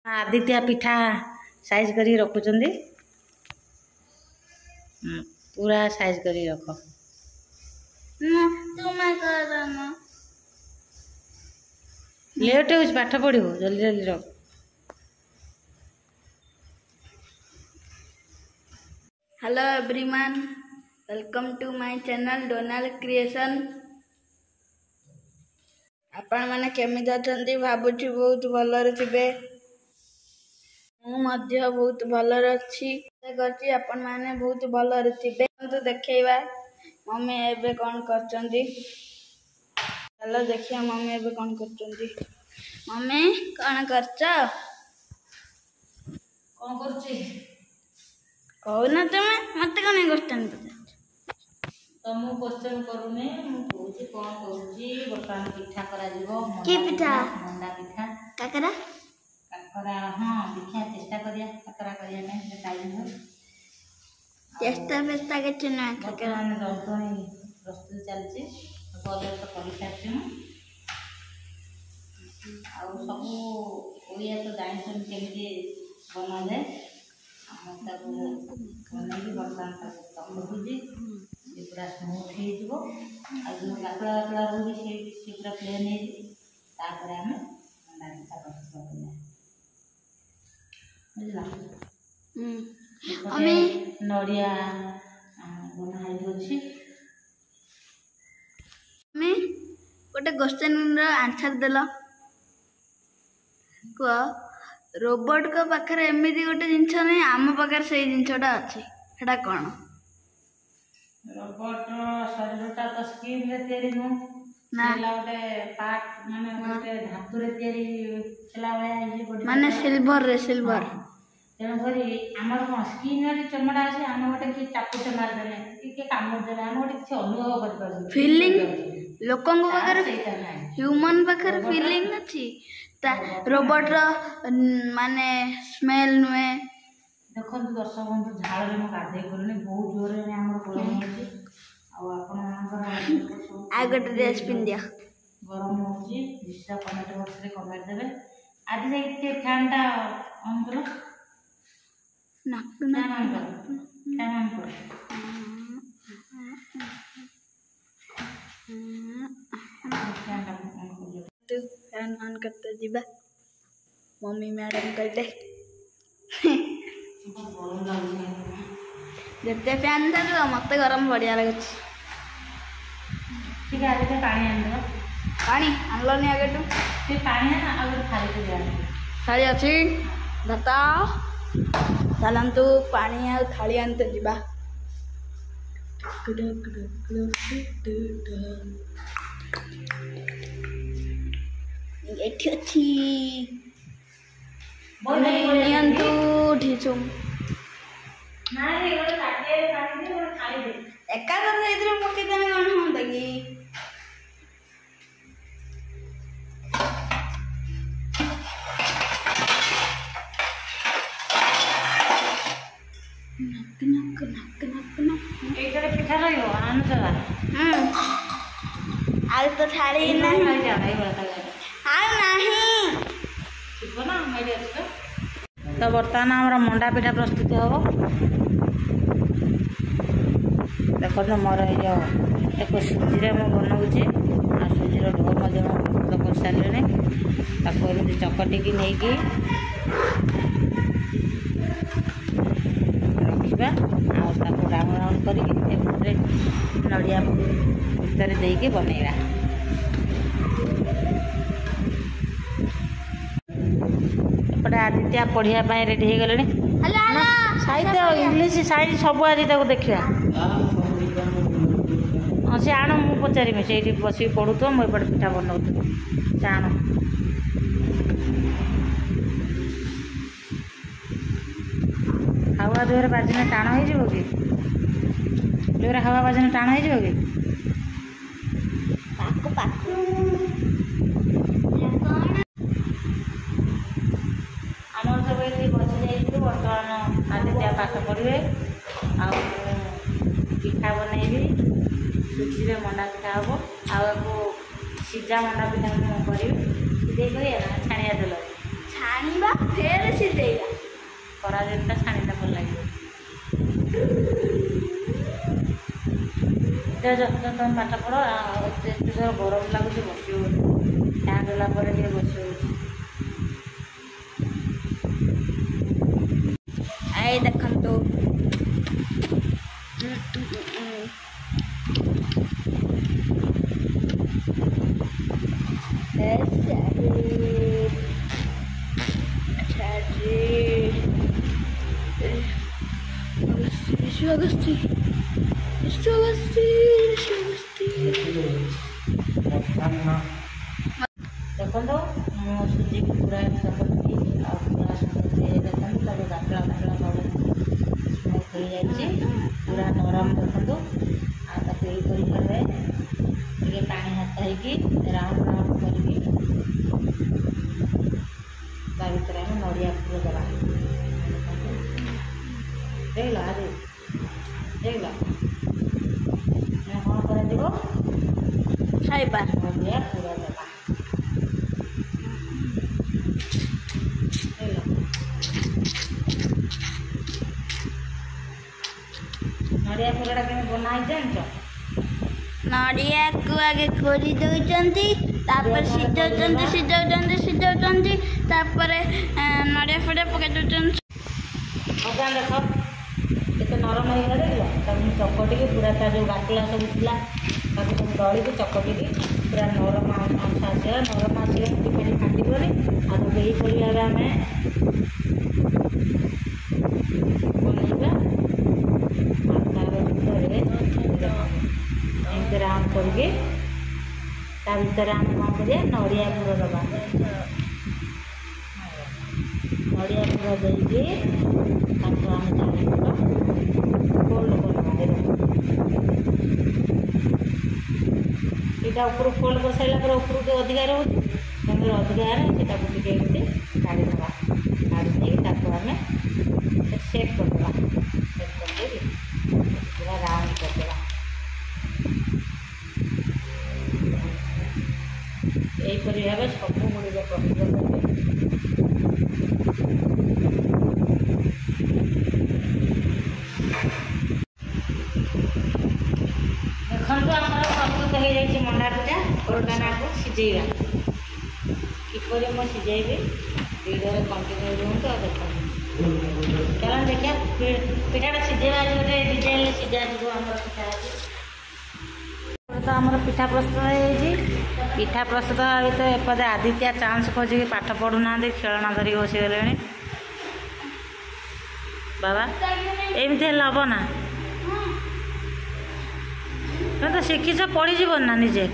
आदित्य पिठा size करी रखुचंदी पूरा size करी रख लेट हो पाठ पढ़ू जल्दी जल्दी रख। Hello everyone, welcome to my channel Donald creation. आपण माने केमिति अछंती भाबुची बहुत भलरे थिबे। मु बहुत भलरे अछि करछि आपण माने बहुत भलरे थिबे। तो देखैबा मम्मी एबे कोन करचंदी। चलो देखिया मम्मी एबे कोन करचंदी। मम्मी कोन करछ? कोन करछि कहूना तुमे मते कोन क्वेश्चन पचाछ। तो मु क्वेश्चन करूने मु कहूछि कोन करूछि। बर्तमान पिठा करा जीवो। की पिठा? मंडा पिठा। काकरा काकरा हां देखिया चेष्टा करिया काकरा करिया में से टाइम हो। चेष्टा बेस्ता के चुना काकरा ने दौतणी प्रस्तुत चलछि कॉलेज तो परीक्षा छु आ सब ओया तो जानिछन केमिति बना जाए। हम ताको बनेगी बर्तमान तक बुझी ये पूरा स्मूथ हे जीवो आ जो काकड़ा काकड़ा रोगी से पूरा प्लेन हे तापर हम मंडा पिठा प्रस्तुत करना बुझला। हमें नड़िया बना है मैं गोटे क्वेश्चन आंसर देला को रोबोट को पाखरे एमिति गोटे जिंस नहीं आम पाखरे से जिंसटा अछि सेटा कोन? रोबोट शरीरटा तो स्किन रे तयारी नु ना गोटे पार्ट माने गोटे धातु रे तयारी चला वाला है बॉडी माने सिल्वर रे सिल्वर तेणु करी आमर कौन स्किन रे चमड़ा अछि आम गोटे कि चापुटे मार देले कि कामड़ देले आम गोटे कि अनुभव कर पाछु फीलिंग लोकन को पाखरे ह्यूमन पाखरे फीलिंग अछि ता रोबोट रो माने स्मेल नुए। देखो दर्शक बंधु झाड़ रे म गाधे करने बहुत जोर रे हमर गरम होछि आ आपण मानकर आ गोटे ड्रेस पिन दिया गरम होछि जिसका कमेंट बॉक्स रे कमेंट देबे। आदि से के फैन टा ऑन करो नक नक फैन ऑन करो फैन टा ऑन करो तो फैन ऑन करते जीवा मम्मी मैडम कहते जते फैन दे मते गरम बढ़िया लगे। ठीक है आगे पानी आन दो पानी आनलोनी आगे तू फिर पानी है ना आगे थाली पे जा थाली अछि धता चलंतु पानी आ थाली आनते जीवा। एठी अछि नियंतु ढिचुम नाही एगो काटे पानी दे और थाली दे एका कर इधर पके देने कोन हम दगी नक नक नक नक नक एइतरे पिठा रहियो आन चला आज तो थाली नहीं आ जा भाई बता जा आ नहीं ठीक ना मेरे तो बर्तमान आम मंडा पिठा प्रस्तुत हम देखो तो मोर ये एक सुजी में बनाऊे आ सुजीर ढो प्रस्तुत कर सारे ताकि चकटिकी नहीं रखा राउंड राउंड कर नड़िया भितर देके बनैबा। एपटे आदित्य पढ़िया रेडी हो गले साहित्य इंग्लीश साइंस सब आज देखा हाँ से आण मु पचारि से बस पढ़ु तो मुझे पिठा बनाऊ से आण हावा जोर बाजने टाण हो कि जोर हावा बाजने टाण हो कि आमर सब ये बची जाइए बर्तमान आदित्य पाठ पढ़े आ पिठा बनैबी सुजी रे मंडा पिठा हम आपको सीजा मंडा पिठा करी छाणिया तेल छाणीबा फेर सिझेइबा खरा दिनटा छाणीला भल लगे तुम पाठ पढ़ एत जोर गरम लगुच बस फैन देला बस आई देखंतु Agasti. देखो तो सुजी को पूरा सकती पूरा समझे देखो तब गाटला गाटला सब स्मूथ हो जाए पूरा नरम देखो आगे पानी हाथ होगी राउंड राउंड करके भर आम नड़िया पूर दबा देख आगे देख कौन कर खाइबा नड़िया पूरा दबा नड़िया पूरा के बना जान नड़िया को आगे खोली दौरान तापर सिझाऊँ तापर नड़िया फड़िया पकई दौरान भगवान देख केते नरम हो गला चकटी पूरा जो गाटला सब था सब दली को चकटी पूरा नरम अंश आसा नरम आसा पानी फाटबनी आगे यहीपरि भाव आम बनइबा एमती राउंड करके भर आम कौन कर नड़िया पूर दबा नड़िया पूर देके आम चाली फोल्ड करवा यहाँ ऊपर फोल्ड कर सारा ऊपर के अधिकार रोचे अधिकार से काढ़ी दबा काढ़ी आम सेट करदे सेट कर पूरा राउंड करदे यहीपरि भाव सब गुड़िक प्रस्तुत करेंगे देखो आम प्रस्तुत हो जाए मंडा पिठा कोरडाना को सिझेगा किपर मुझे सिझेबी वीडियो कंटिन्यू रुहतु और देखो चलो देखिए पिठाटा सिझेबा गोटे डिजाइन सिझा जो आम पिठा तो आम पिठा प्रस्तुत हो पिठा प्रस्तुत तो एपदे आदित्य चांस खोज पाठ पढ़ुना खेलना धरिक बसीगले बाबा एमती हम ना तुम तो शिखीच पड़ीज ना निजे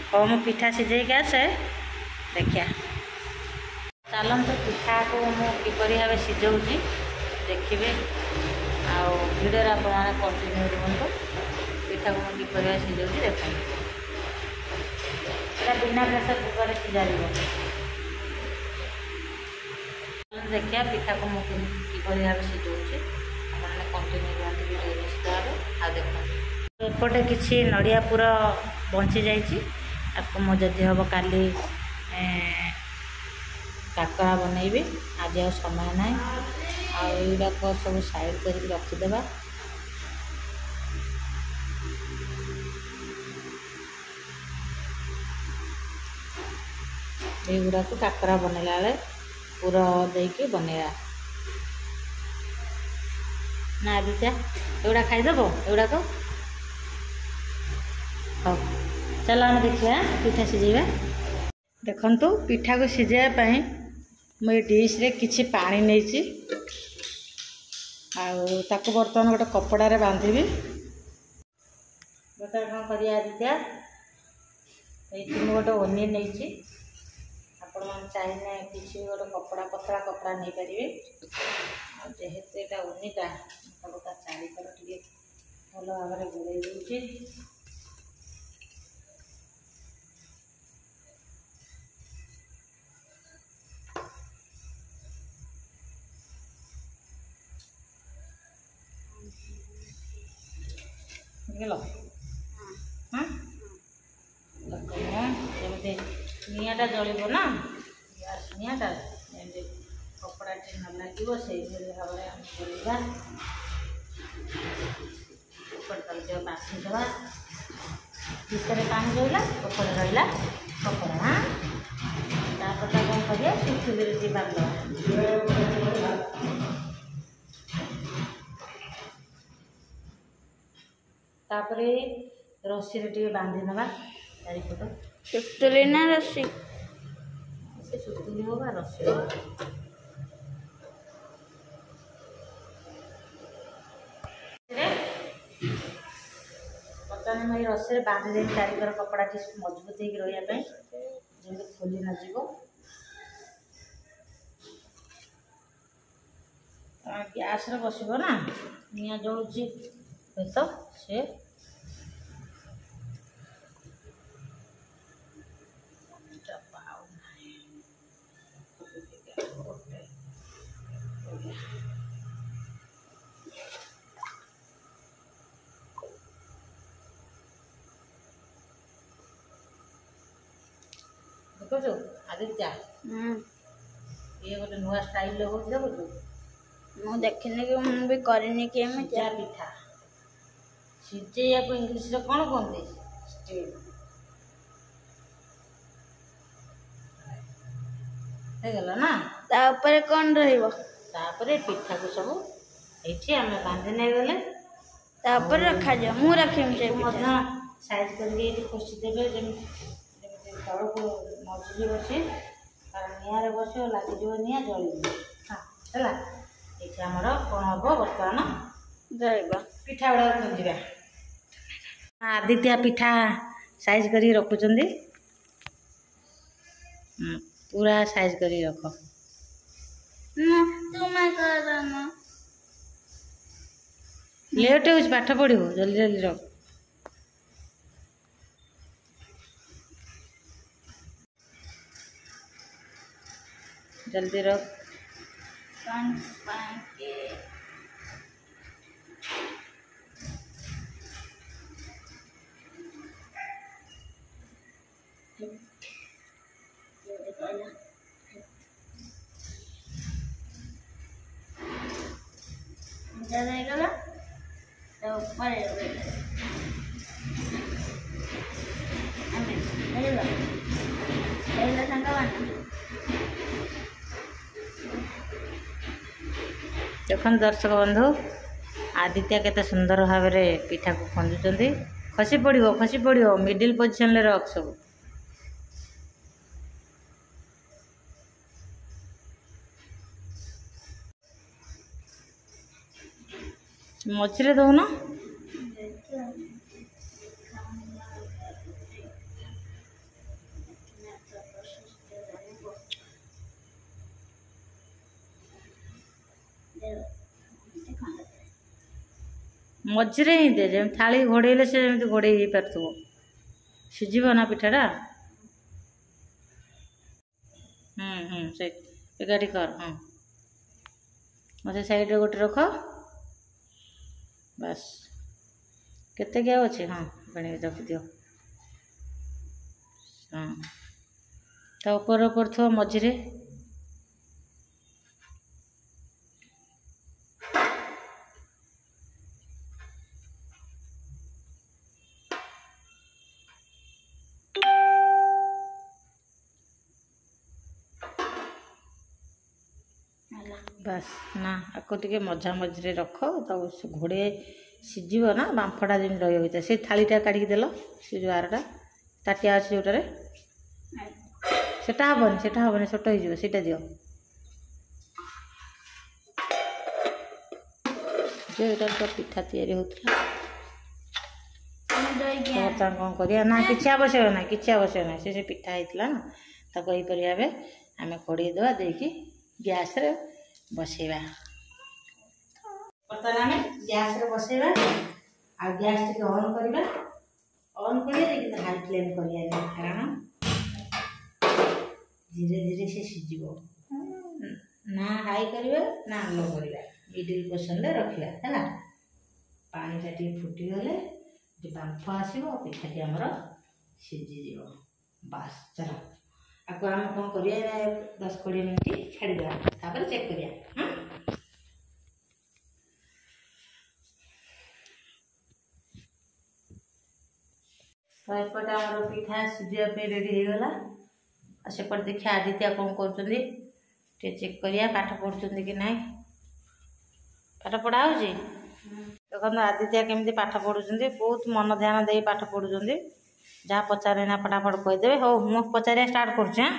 हाँ मु पिठा सिझेक आसे देखिया चलते पिठा को मुझपर भाव सिझाऊँगी देखिए आउ भिडियो आप कंटिन्यू रुहतु पिठा को मुझे किपर सिझाऊँगी देखो बिना प्रेसर कुकर सिझा देखिए पिठा को मुझे किपर भाव सिझाऊँगी आपने कंटिन्यू रुहतु भिडियो निश्चित भाव आ देख एपटे किसी नड़िया पूरा बंची जाइए आपको मु जदि हम काली काकरा बनइबी आज आ समय ना आगुड़ाक सब साइड कर रखीदे युवा को काकरा बनैला बेले पूरा देकी बनैया ना दीचा एगुड़ा खाईदेव एगुड़ा को हाँ चलो आम देखिए पिठा सिझेबा देखंतु पिठा को सिझाइवाई मुझे डिश रे किछि पानी नहीं ताको बर्तमान गोटे कपड़ा रे बांधिबी गोटे कौन करिया दीचा ये गोटे ओनियन नहीं आपण चाहिए किसी गोटे कपड़ा पतला कपड़ा नहीं पारे जेहेतु यहाँ ओनिटा चारिकर टे भल भाव गोड़े दूसरी ନିଆଁଟା ଜଳିବ ନା, ଗ୍ୟାସ୍ ନିଆଁଟା ଯେମିତି କପଡ଼ାଟି ନ ଲାଗିବ ସେଇଭଳି ଭାବରେ ଆମେ କରିବା। ଉପରେ ତାକୁ ଟିକେ ବାଛିଦେବା, ଭିତରେ ପାଣି ରହିଲା, ଉପରେ ରହିଲା କପଡ଼ା। ତାପରେ ତାକୁ କ'ଣ କରିବା, ଚୁଲିରେ ଟିକେ ବାନ୍ଧିଦେବା। ତାପରେ ରସିରେ ଟିକେ ବାନ୍ଧି ନେବା ଚାରିପଟ। ସୁତୁଲି ନା ରସି? ସେ ସୁତୁଲି ହଉ ବା ରସି ହଉ। ବର୍ତ୍ତମାନ ମୁଁ ଏଇ ରସିରେ ବାନ୍ଧି ଦେଇ ଚାରିକର କପଡ଼ାଟି ମଜବୁତ ହେଇକି ରହିବା ପାଇଁ, ଯେମିତି ଖୋଲି ନଯିବ। ଗ୍ୟାସରେ ବସିବ ନା, ନିଆଁ ଜଳୁଛି ହୁଏତ ସେ ଦେଖୁଛୁ ଆଦିତ୍ୟ, ଇଏ ଗୋଟେ ନୂଆ ଷ୍ଟାଇଲରେ ହେଉଛି ଦେଖୁଛୁ। ମୁଁ ଦେଖିନି କି ମୁଁ ବି କରିନି କି ଏମିତି ସିଝା ପିଠା। ସିଝେଇବାକୁ ଇଂଲିଶରେ କ'ଣ କୁହନ୍ତି? ଷ୍ଟିମ୍। ହେଇଗଲା ନା। ତା ଉପରେ କ'ଣ ରହିବ? ତାପରେ ପିଠାକୁ ସବୁ ଏଇଠି ଆମେ ବାନ୍ଧି ନେଇଗଲେ ତାପରେ ରଖାଯିବ। ମୁଁ ରଖିବି ସେ ମଧ୍ୟ ସାଇଜ୍ କରିକି ଏଇଠି ଖୋସି ଦେବେ, ଯେମିତି ତଳକୁ ମଝିରେ ବସି, କାରଣ ନିଆଁରେ ବସିବ ଲାଗିଯିବ, ନିଆଁ ଜଳିଯିବ। ହେଲା, ଏଇଠି ଆମର କ'ଣ ହେବ ବର୍ତ୍ତମାନ ରହିବ ପିଠା ଗୁଡ଼ାକ ଖୋଜିବା। ଆଦିତ୍ୟ ପିଠା ସାଇଜ୍ କରିକି ରଖୁଛନ୍ତି। ପୁରା ସାଇଜ୍ କରିକି ରଖ। ଲେଟ୍ ହେଉଛି, ପାଠ ପଢ଼ିବୁ, ଜଲ୍ଦି ଜଲ୍ଦି ରଖ। ଜଲ୍ଦି ରଖ। ହେଇଗଲା ତା ଉପରେ ଦେଖନ୍ତୁ ଦର୍ଶକ ବନ୍ଧୁ, ଆଦିତ୍ୟ କେତେ ସୁନ୍ଦର ଭାବରେ ପିଠାକୁ ଖଞ୍ଜୁଛନ୍ତି। ଖସି ପଡ଼ିବ, ଖସି ପଡ଼ିବ, ମିଡ଼ିଲ୍ ପୋଜିସନ୍ରେ ରଖ ସବୁ। ମଝିରେ ଦଉନ। ମଝିରେ ହିଁ ଦେ, ଯେମିତି ଥାଳି ଘୋଡ଼େଇଲେ ସେ ଯେମିତି ଘୋଡ଼େଇ ହେଇପାରୁଥିବ। ସିଝିବ ନା ପିଠାଟା। ସେ ଏକାଠି କର। ମଝି ସାଇଡ଼୍ରେ ଗୋଟେ ରଖ। ବାସ୍, କେତେ ଗ୍ୟାପ୍ ଅଛି? ପାଣି ରଖିଦିଅ। ତା ଉପରେ ଥିବ ମଝିରେ। ବାସ୍ ନା, ଆକୁ ଟିକେ ମଝା ମଝିରେ ରଖ, ତାକୁ ଘୋଡ଼େଇ ସିଝିବ ନା, ବାମ୍ଫଟା ଯେମିତି ରହିବ ଭିତରେ। ସେ ଥାଳିଟା କାଢ଼ିକି ଦେଲ, ସେ ଯେଉଁ ଆରଟା ତାଟିଆ ଅଛି ଯେଉଁଟାରେ, ସେଟା ହେବନି, ସେଟା ହେବନି, ଛୋଟ ହେଇଯିବ, ସେଇଟା ଦିଅ। ଏଇଟା ତ ପିଠା ତିଆରି ହେଉଥିଲା। ବର୍ତ୍ତମାନ କ'ଣ କରିବା ନା, କିଛି ଆବଶ୍ୟକ ନାହିଁ, କିଛି ଆବଶ୍ୟକ ନାହିଁ। ସେ ପିଠା ହେଇଥିଲା ନା, ତାକୁ ଏହିପରି ଭାବେ ଆମେ କଡ଼େଇ ଦେବା, ଦେଇକି ଗ୍ୟାସରେ ବସେଇବା। ବର୍ତ୍ତମାନ ଆମେ ଗ୍ୟାସରେ ବସେଇବା, ଆଉ ଗ୍ୟାସ୍ ଟିକେ ଅନ୍ କରିବା। ଅନ୍ କରିବା, କିନ୍ତୁ ହାଇ ଫ୍ଲେମ୍ କରିବା, କାରଣ ଧୀରେ ଧୀରେ ସେ ସିଝିବ। ନା ହାଇ କରିବା ନା लो କରିବା, ମିଡ଼ିଲ୍ ପୋଜିସନ୍ରେ ରଖିବା। ହେଲା, ପାଣିଟା ଟିକେ ଫୁଟିଗଲେ ବାମ୍ଫ ଆସିବ, ପିଠାଟି ଆମର ସିଝିଯିବ। ବାସ୍, ଚାଲ आगे आम कौन करिया 10-20 मिनट छाड़ीदा तापर चेक करिया। तो एपटे आम पिठा सिझापे रेडी हो गला। सेपटे देखिए आदित्य कौन कर चेक करिया पाठ पढ़ुं कि ना पाठ पढ़ा हो देखो आदित्य केमती पाठ पढ़ुं बहुत मन ध्यान दे पाठ पढ़ुं जहाँ पचारे ना फटाफट कहीदेवे। हो मु पचारिया स्टार्ट करुँ जाऊँ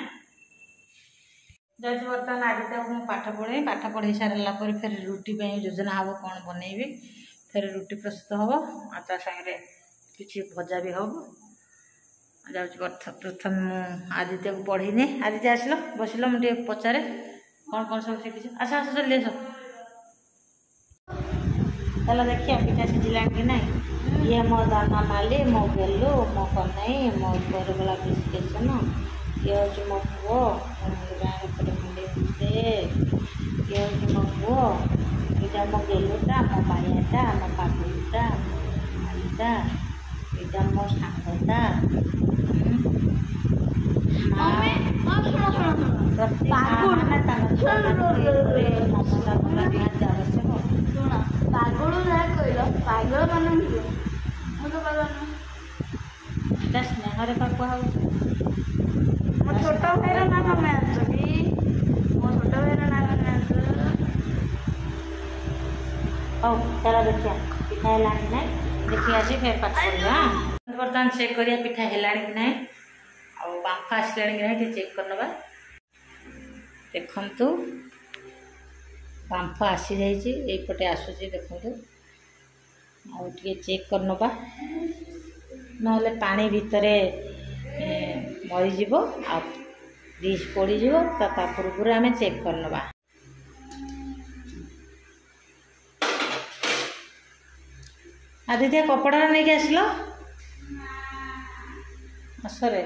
बर्तमान आदित्य को पाठ पढ़े पाठ पढ़े सारा फिर रुटी योजना हम कौन बनइबी फिर रुटी प्रस्तुत हम आ सागे किसी भजा भी हम जाऊँ प्रथम आदित्य को पढ़ीने। आदित्य आसल बसिल मुझे पचारे कौन कौन सब शिखी आस आस जल्दी आस चलो देखिए पिठा सिझिला कि ना। ये मो दाना माली मो गेलु मो कनई मो बरगला बिस्केसन ये हूँ मो पुओ गाँव मुंडे ये हूँ मो पुओ यहाँ मो गेलुटा मो मायाटा मो पागुटा मालीटा यहाँ मो सांगटा स्नेहर कह मो छोट भाईर ना मैं मो छोट भाईर ना हौ चलो देखिए पिठा है ना देखिए आज फिर पाठ पढ़ा बर्तमान चेक करिया पिठा है कि ना आ बांफ आसला कि ना चेक करनबा। देखंतु बांफ आसी जाइए यपटे आसूची देखंतु आ चेक करनबा नहले पानी भितरे मरीज आ डिश पड़ज ता पूर्व आम चेक करनबा। आदित्य कपड़ा नहीं कि आसल आसरे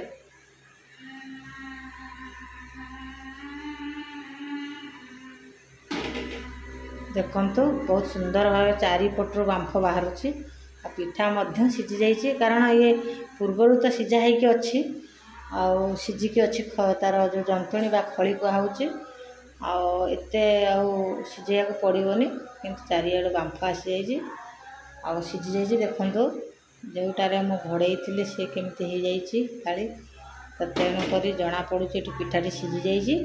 देखंतु बहुत सुंदर भाव चारिपटर बांफ बाहर पिठा मध्य सिझी जाइए कारण ये पूर्वर तो सिझा होगी अच्छी सिझिकी अच्छी तार जो जंतुणी बा खली कहुचे आते सिझे को पड़ोनी कि चारिआड़ बांफ आसी जाइए सिझी जाइए। देखो जोटारे मु घोड़े थी सी केमती हो जाइए थाली तो तेणुक जना पड़ू पिठाटी सिझी जाइए।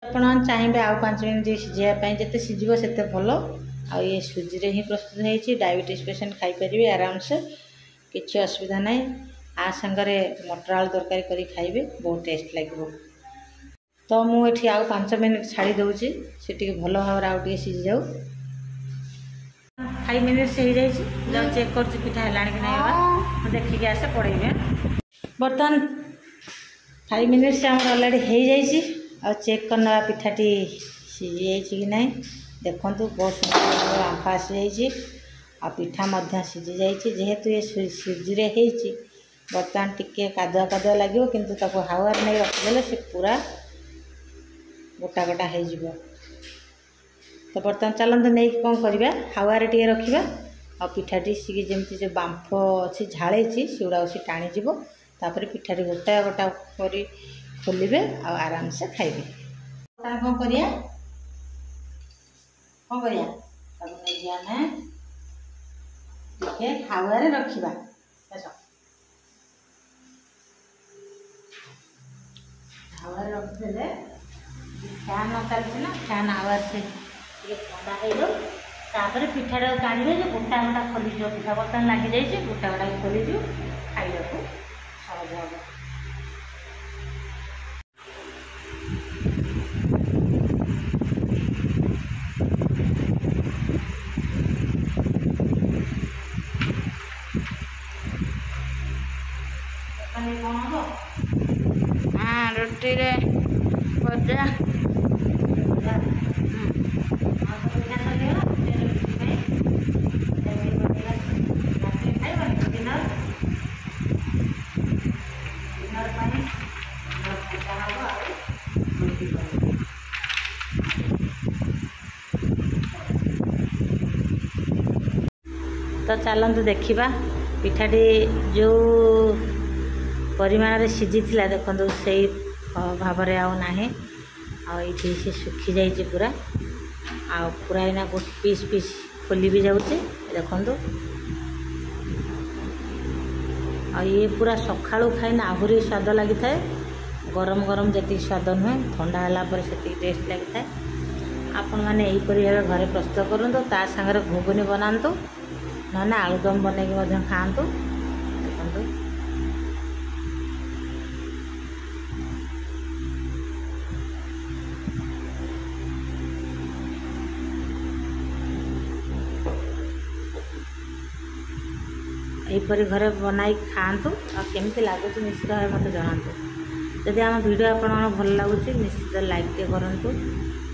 आप चाहिए आउ 5 मिनट सिझाई जिते सिझब से भल आ ये सुजी रे ही प्रस्तुत होती डायबिटीज पेशेंट खाईपर आराम से किसी असुविधा ना आ संगे मटर आलू तरकारी करी खाइबे बहुत टेस्ट लगे। तो मुझे आउ 5 मिनट छाड़ी दूसरी से भल भाव आगे सिझी जाऊ 5 मिनट से हो जाए चेक कर पिठा है कि ना देखिए आसे पड़े बर्तमान 5 मिनट से आम अलरेडी हो जाए चेक करना पिठाटी सिझी जाइए कि ना। देखु बहुत सुंदर बांफ आसी जाइए आ पिठा मध्य सिझी जाइए जेहेतु ये सुजी होती बर्तमान टिके कादुआ कादुआ लगे किंतु ताको हावार नहीं रखिदेले से पूरा गोटा गोटा हो। तो बर्तमान चलते नहीं कौन करवा हावार टे रखा आ पिठाटी सी जमी जो बांफ अच्छी झाड़ी सेगुड़ा सी टाणीज तापर पिठाटी गोटा गोटा कर खोलिए आराम से खाइबे। कौन करिया कौन करिया नहीं आम टे हावार रखा हावार रखिदे फैन चलती ना फैन हावार से ठंडा हो पिठाटा टाणी जो गोटा गोटा खोलीज पिठा बर्तमान लगी जाइए गोटा गोटा खोलीज खाइबा को सहज हम। कौन हम हाँ रोटी रे भजा तो चलतु देखा पिठाटी जो ପରିମାଣରେ ସିଝିଥିଲା ଦେଖନ୍ତୁ ସେଇ ଭାବରେ ଆଉ ନାହିଁ। ଆଉ ଏଇଠି ସେ ଶୁଖି ଯାଇଛି ପୁରା। ଆଉ ପୁରା ଏଇନା ଗୋଟେ ପିସ୍ ପିସ୍ ଖୋଲି ବି ଯାଉଛି ଦେଖନ୍ତୁ। ଆଉ ଇଏ ପୁରା ସକାଳୁ ଖାଇଲେ ଆହୁରି ସ୍ୱାଦ ଲାଗିଥାଏ। ଗରମ ଗରମ ଯେତିକି ସ୍ୱାଦ ନୁହେଁ, ଥଣ୍ଡା ହେଲା ପରେ ସେତିକି ଟେଷ୍ଟ ଲାଗିଥାଏ। ଆପଣମାନେ ଏହିପରି ଭାବେ ଘରେ ପ୍ରସ୍ତୁତ କରନ୍ତୁ। ତା ସାଙ୍ଗରେ ଘୁଗୁନି ବନାନ୍ତୁ, ନହେଲେ ଆଳୁଦମ୍ ବନେଇକି ମଧ୍ୟ ଖାଆନ୍ତୁ। ଦେଖନ୍ତୁ ଏହିପରି ଘରେ ବନାଇକି ଖାଆନ୍ତୁ। ଆଉ କେମିତି ଲାଗୁଛି ନିଶ୍ଚିତ ଭାବେ ମୋତେ ଜଣାନ୍ତୁ। ଯଦି ଆମ ଭିଡ଼ିଓ ଆପଣଙ୍କର ଭଲ ଲାଗୁଛି ନିଶ୍ଚିତ ଲାଇକ୍ଟେ କରନ୍ତୁ,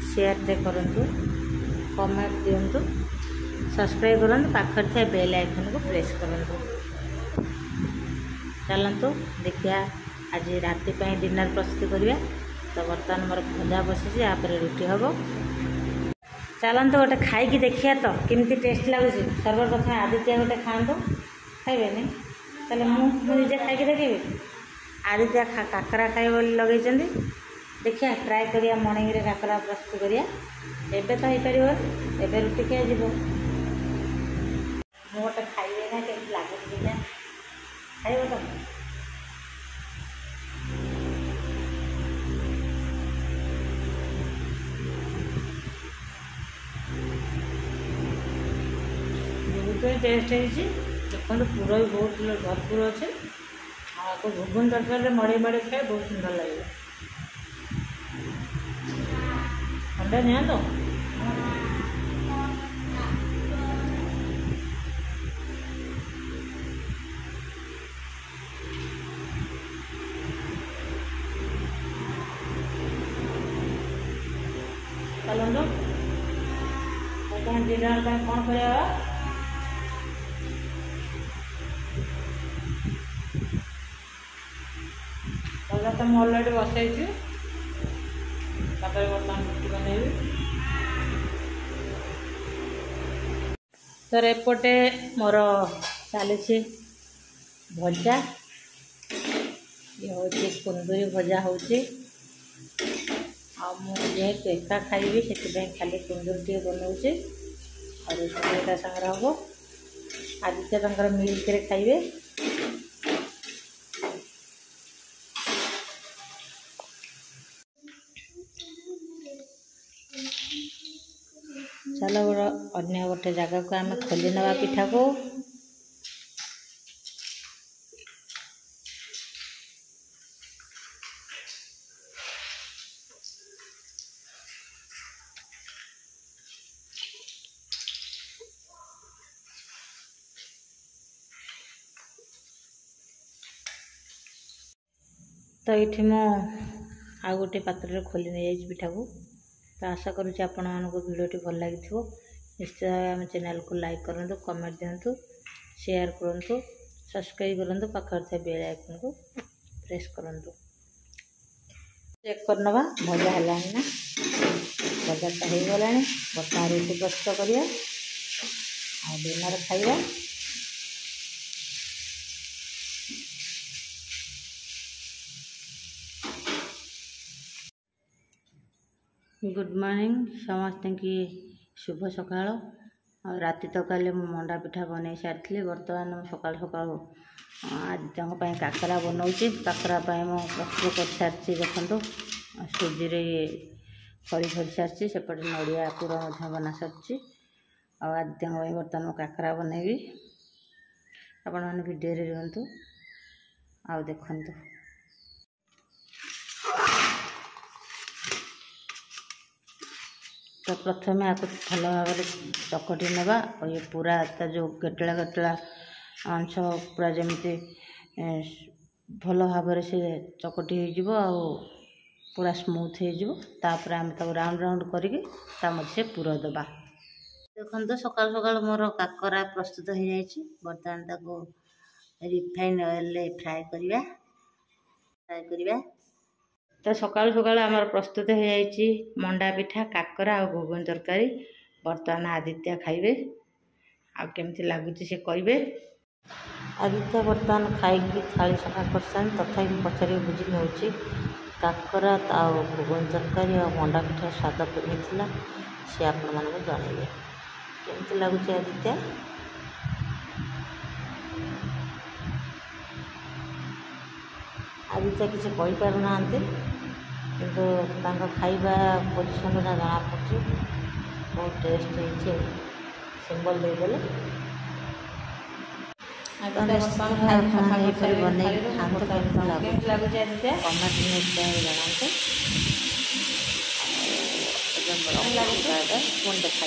ସେୟାରଟେ କରନ୍ତୁ, କମେଣ୍ଟ ଦିଅନ୍ତୁ, ସବସ୍କ୍ରାଇବ୍ କରନ୍ତୁ, ପାଖରେ ଥିବା ବେଲ୍ ଆଇକନ୍କୁ ପ୍ରେସ୍ କରନ୍ତୁ। ଚାଲନ୍ତୁ ଦେଖିବା ଆଜି ରାତି ପାଇଁ ଡିନର୍ ପ୍ରସ୍ତୁତ କରିବା। ତ ବର୍ତ୍ତମାନ ମୋର ଭଜା ବସିଛି, ୟାପରେ ରୁଟି ହେବ। ଚାଲନ୍ତୁ ଗୋଟେ ଖାଇକି ଦେଖିବା ତ କେମିତି ଟେଷ୍ଟ ଲାଗୁଛି। ସର୍ବପ୍ରଥମେ ଆଦିତ୍ୟ ଗୋଟେ ଖାଆନ୍ତୁ। ଖାଇବେନି ତାହେଲେ ମୁଁ ନିଜେ ଖାଇକି ଦେଖିବି। ଆଦିତ୍ୟ କାକରା ଖାଇବେ ବୋଲି ଲଗେଇଛନ୍ତି। ଦେଖିବା ଟ୍ରାଏ କରିବା ମର୍ଣ୍ଣିଂରେ କାକରା ପ୍ରସ୍ତୁତ କରିବା। ଏବେ ତ ହେଇପାରିବନି, ଏବେ ରୁଟି ଖିଆଯିବ। ମୁଁ ଗୋଟେ ଖାଇବି ନା କେମିତି ଲାଗୁଛି ଦେଖିବା। ଖାଇବ ତ? ବହୁତ ଟେଷ୍ଟ ହେଇଛି ଦେଖନ୍ତୁ। ପୁର ବି ବହୁତ ଭରପୁର ଅଛି। ଆଉ ଆକୁ ଘୁଗୁନି ତରକାରୀରେ ମଡ଼େଇ ମଡ଼େଇ ଖାଇ ବହୁତ ସୁନ୍ଦର ଲାଗିବ। ଥଣ୍ଡା ନିଅନ୍ତୁ। ଚାଲନ୍ତୁ ବର୍ତ୍ତମାନ ଡିନର୍ ପାଇଁ କ'ଣ କରିବା? ଭଜା ତ ମୁଁ ଅଲରେଡ଼ି ବସାଇଛି, ତାପରେ ବର୍ତ୍ତମାନ ରୁଟି ବନେଇବି। ତ ଏପଟେ ମୋର ଚାଲିଛି ଭଜା। ଇଏ ହେଉଛି କୁନ୍ଦୁରି ଭଜା ହେଉଛି। ଆଉ ମୁଁ ଯେହେତୁ ଏକା ଖାଇବି ସେଥିପାଇଁ ଖାଲି କୁନ୍ଦୁରି ଟିକେ ବନାଉଛି। ଆଉ ରୁଟି ତା ସାଙ୍ଗରେ ହେବ। ଆଦିତ୍ୟ ତାଙ୍କର ମିଲ୍କରେ ଖାଇବେ। ଚାଲ ଅନ୍ୟ ଗୋଟେ ଜାଗାକୁ ଆମେ ଖୋଲି ନେବା ପିଠାକୁ। ତ ଏଇଠି ମୁଁ ଆଉ ଗୋଟେ ପାତ୍ରରେ ଖୋଲି ନେଇଯାଇଛି ପିଠାକୁ। ତ ଆଶା କରୁଛି ଆପଣମାନଙ୍କୁ ଭିଡ଼ିଓଟି ଭଲ ଲାଗିଥିବ। ନିଶ୍ଚିତ ଭାବେ ଆମ ଚ୍ୟାନେଲକୁ ଲାଇକ୍ କରନ୍ତୁ, କମେଣ୍ଟ ଦିଅନ୍ତୁ, ସେୟାର କରନ୍ତୁ, ସବସ୍କ୍ରାଇବ୍ କରନ୍ତୁ, ପାଖରେ ଥିବା ବେଲ୍ ଆଇକନ୍କୁ ପ୍ରେସ୍ କରନ୍ତୁ। ଚେକ୍ କରିନେବା ଭଜା ହେଲାଣି ନା। ଭଜାଟା ହେଇଗଲାଣି। ବର୍ତ୍ତମାନ ରୁଟି ପ୍ରସ୍ତୁତ କରିବା ଆଉ ଡିନର୍ ଖାଇବା। गुड मॉर्निंग समस्त की शुभ सकाळ। राति तो काले मंडा पिठा बन सारी। बर्तमान सकाल सकाल आदित्य काकरा बनाऊँगी। काकरा प्रस्तुत कर सारी देखो सुजी रे खड़ी खड़ी सारी सेपटे नड़िया पूरा बना सारी। आदित्य बर्तमान काकरा बनैबी। आपण मैंने वीडियो रे रुहतु आ देखु। तो प्रथम आपको भल भाव चकटी नेबा। और ये पूरा जो गेटला गेटला अंश पूरा जमी भल भाव से चकटी हो पूरा स्मूथ होपर आम राउंड राउंड करके मझे पुर दबा। देखो सकाल सकाल मोर काकरा प्रस्तुत हो जाए। बर्तमान ताको रिफाइन ऑयल फ्राए करवा। तो सकाल सकाल आमर प्रस्तुत हो जाए मंडा पिठा, काकरा और घुगुनी तरकारी। बर्तमान आदित्य खाइबे आ केमती लगुच से कहे। आदित्य बर्तमान खाई थाली सफा कर तथापि पचारि बुझी नौ काकरा भुवन तरकारी और मंडा पिठा स्वाद केमी सी आपण मानक जनइबे केमती लगुच आदित्य। आदित्य किसी कहीपना किंतु खाइबा पोजिशन जना पड़ी बहुत टेस्ट हो सिंबल देदेले बन लगुच आदित्य कमेंट जनाते पुणी देखा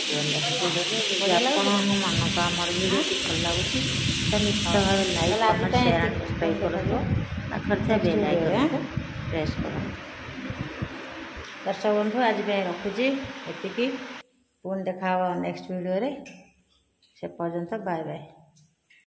मानक आम भिडियो भल लगुच तो निश्चित भाव like comment share and subscribe करूँ पाखे बेल आइकन प्रेस करूँ। दर्शक बंधु आज रखुची एतिकी पुणी देखा नेक्स्ट वीडियो रे से पर्यंत बाय बाय।